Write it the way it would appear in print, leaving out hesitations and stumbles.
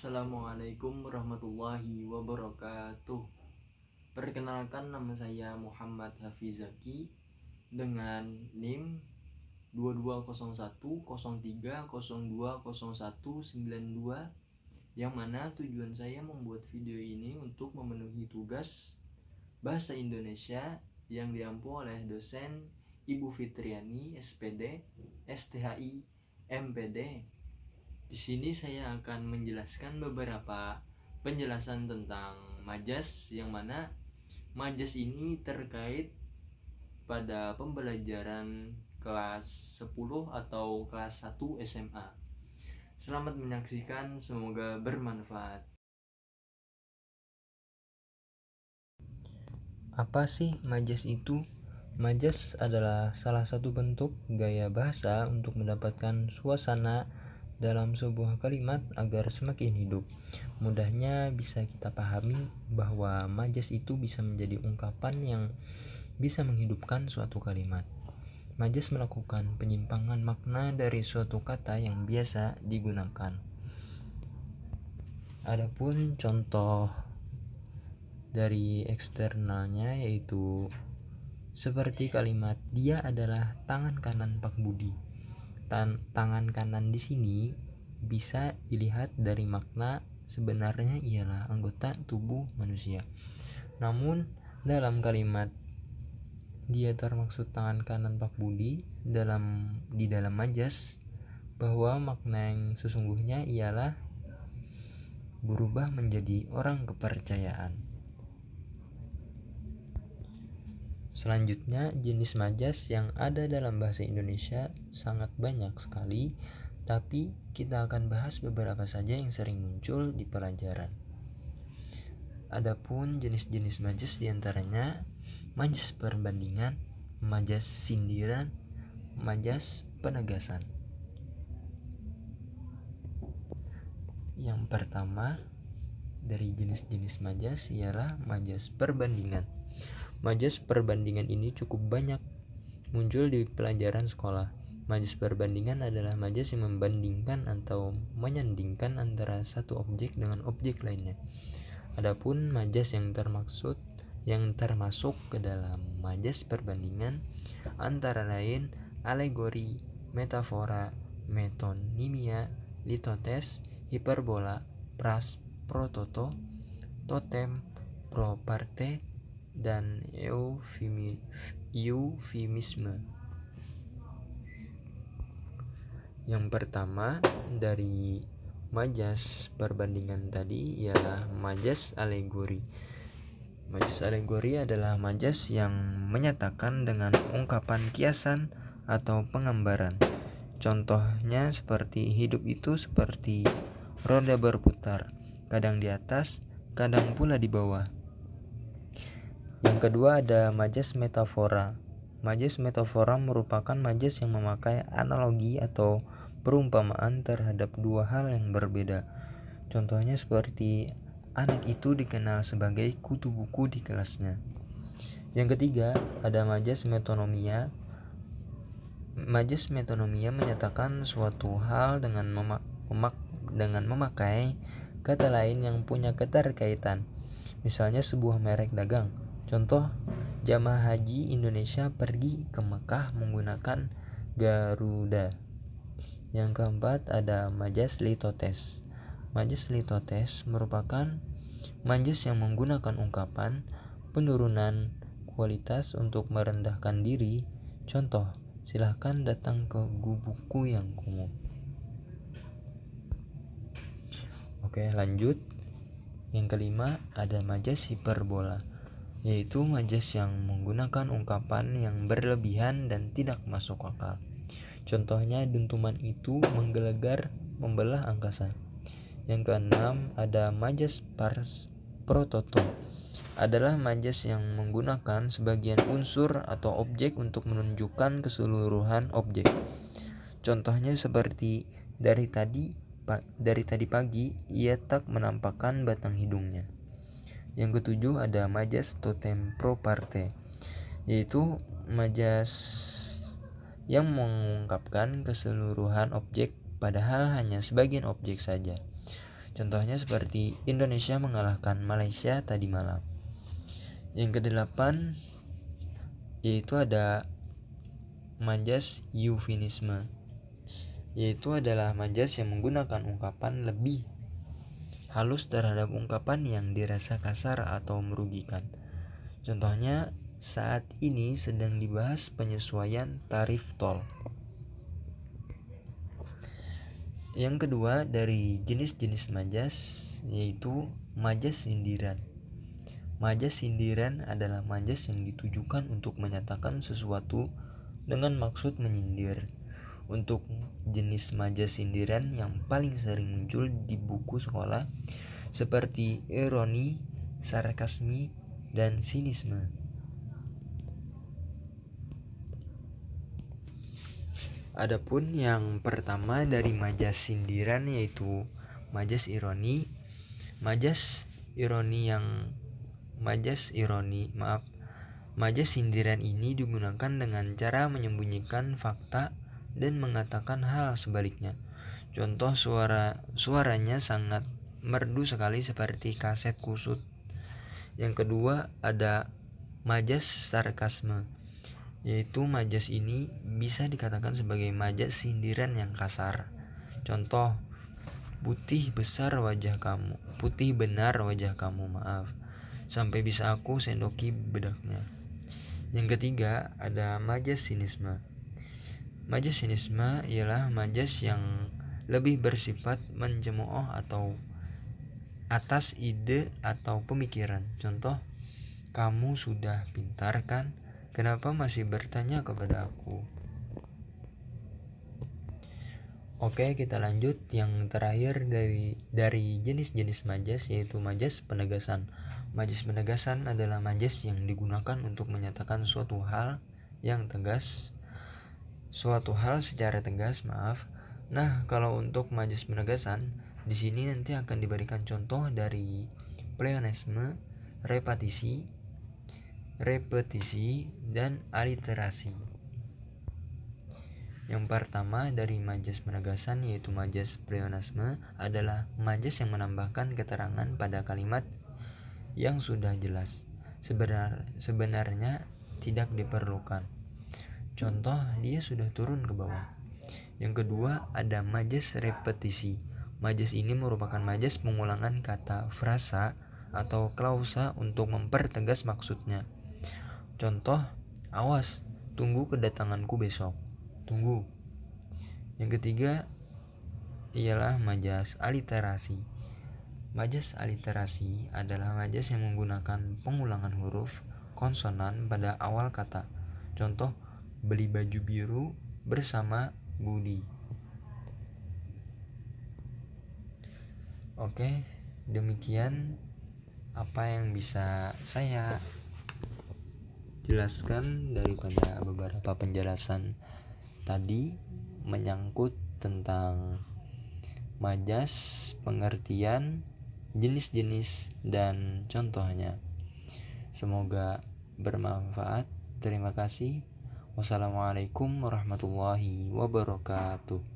Assalamualaikum warahmatullahi wabarakatuh. Perkenalkan, nama saya Muhammad Hafizaki dengan NIM 220103020192, yang mana tujuan saya membuat video ini untuk memenuhi tugas bahasa Indonesia yang diampu oleh dosen Ibu Fitriani, SPD, STHI, MPD. Di sini saya akan menjelaskan beberapa penjelasan tentang majas, yang mana majas ini terkait pada pembelajaran kelas 10 atau kelas 1 SMA. Selamat menyaksikan, semoga bermanfaat. Apa sih majas itu? Majas adalah salah satu bentuk gaya bahasa untuk mendapatkan suasana dalam sebuah kalimat agar semakin hidup. Mudahnya bisa kita pahami bahwa majas itu bisa menjadi ungkapan yang bisa menghidupkan suatu kalimat. Majas melakukan penyimpangan makna dari suatu kata yang biasa digunakan. Adapun contoh dari eksternalnya yaitu seperti kalimat dia adalah tangan kanan Pak Budi. Tangan kanan di sini bisa dilihat dari makna sebenarnya ialah anggota tubuh manusia. Namun dalam kalimat dia termaksud tangan kanan Pak Budi di dalam majas, bahwa makna yang sesungguhnya ialah berubah menjadi orang kepercayaan. Selanjutnya, jenis majas yang ada dalam bahasa Indonesia sangat banyak sekali, tapi kita akan bahas beberapa saja yang sering muncul di pelajaran. Adapun jenis-jenis majas diantaranya majas perbandingan, majas sindiran, majas penegasan. Yang pertama dari jenis-jenis majas ialah majas perbandingan. Majas perbandingan ini cukup banyak muncul di pelajaran sekolah. Majas perbandingan adalah majas yang membandingkan atau menyandingkan antara satu objek dengan objek lainnya. Adapun majas yang termasuk ke dalam majas perbandingan antara lain alegori, metafora, metonimia, litotes, hiperbola, pras, prototo, totem, proparte, dan eufemisme. Yang pertama dari majas perbandingan tadi ialah majas alegori. Majas alegori adalah majas yang menyatakan dengan ungkapan kiasan atau penggambaran. Contohnya seperti hidup itu seperti roda berputar, kadang di atas, kadang pula di bawah. Yang kedua ada majas metafora. Majas metafora merupakan majas yang memakai analogi atau perumpamaan terhadap dua hal yang berbeda. Contohnya seperti anak itu dikenal sebagai kutu buku di kelasnya. Yang ketiga ada majas metonomia. Majas metonomia menyatakan suatu hal dengan memakai kata lain yang punya keterkaitan. Misalnya sebuah merek dagang. Contoh, jamaah haji Indonesia pergi ke Mekah menggunakan Garuda. Yang keempat ada majas litotes. Majas litotes merupakan majas yang menggunakan ungkapan penurunan kualitas untuk merendahkan diri. Contoh, silahkan datang ke gubuku yang kumuh. Oke, lanjut. Yang kelima ada majas hiperbola, yaitu majas yang menggunakan ungkapan yang berlebihan dan tidak masuk akal. Contohnya dentuman itu menggelegar membelah angkasa. Yang keenam ada majas pars prototo. Adalah majas yang menggunakan sebagian unsur atau objek untuk menunjukkan keseluruhan objek. Contohnya seperti dari tadi pagi ia tak menampakkan batang hidungnya. Yang ketujuh ada majas totem proparte, yaitu majas yang mengungkapkan keseluruhan objek padahal hanya sebagian objek saja. Contohnya seperti Indonesia mengalahkan Malaysia tadi malam. Yang kedelapan yaitu ada majas eufemisme, yaitu adalah majas yang menggunakan ungkapan lebih halus terhadap ungkapan yang dirasa kasar atau merugikan. Contohnya, saat ini sedang dibahas penyesuaian tarif tol. Yang kedua dari jenis-jenis majas yaitu majas sindiran. Majas sindiran adalah majas yang ditujukan untuk menyatakan sesuatu dengan maksud menyindir. Untuk jenis majas sindiran yang paling sering muncul di buku sekolah seperti ironi, sarkasme, dan sinisme. Adapun yang pertama dari majas sindiran yaitu majas ironi. Majas sindiran ini digunakan dengan cara menyembunyikan fakta dan mengatakan hal sebaliknya. Contoh suaranya sangat merdu sekali seperti kaset kusut. Yang kedua ada majas sarkasme, yaitu majas ini bisa dikatakan sebagai majas sindiran yang kasar. Contoh, putih benar wajah kamu, sampai bisa aku sendoki bedaknya. Yang ketiga ada majas sinisme. Majas sinisme ialah majas yang lebih bersifat mencemooh atau atas ide atau pemikiran. Contoh, kamu sudah pintar kan? Kenapa masih bertanya kepada aku? Oke, kita lanjut yang terakhir dari jenis-jenis majas yaitu majas penegasan. Majas penegasan adalah majas yang digunakan untuk menyatakan suatu hal secara tegas. Nah, kalau untuk majas penegasan di sini nanti akan diberikan contoh dari pleonasme, repetisi, dan aliterasi. Yang pertama dari majas penegasan yaitu majas pleonasme adalah majas yang menambahkan keterangan pada kalimat yang sudah jelas sebenarnya tidak diperlukan. Contoh, dia sudah turun ke bawah. Yang kedua ada majas repetisi. Majas ini merupakan majas pengulangan kata frasa atau klausa untuk mempertegas maksudnya. Contoh, awas, tunggu kedatanganku besok. Tunggu. Yang ketiga ialah majas aliterasi. Majas aliterasi adalah majas yang menggunakan pengulangan huruf konsonan pada awal kata. Contoh, beli baju biru bersama Budi. Oke, demikian apa yang bisa saya jelaskan daripada beberapa penjelasan tadi menyangkut tentang majas, pengertian, jenis-jenis, dan contohnya. Semoga bermanfaat. Terima kasih. Wassalamualaikum warahmatullahi wabarakatuh.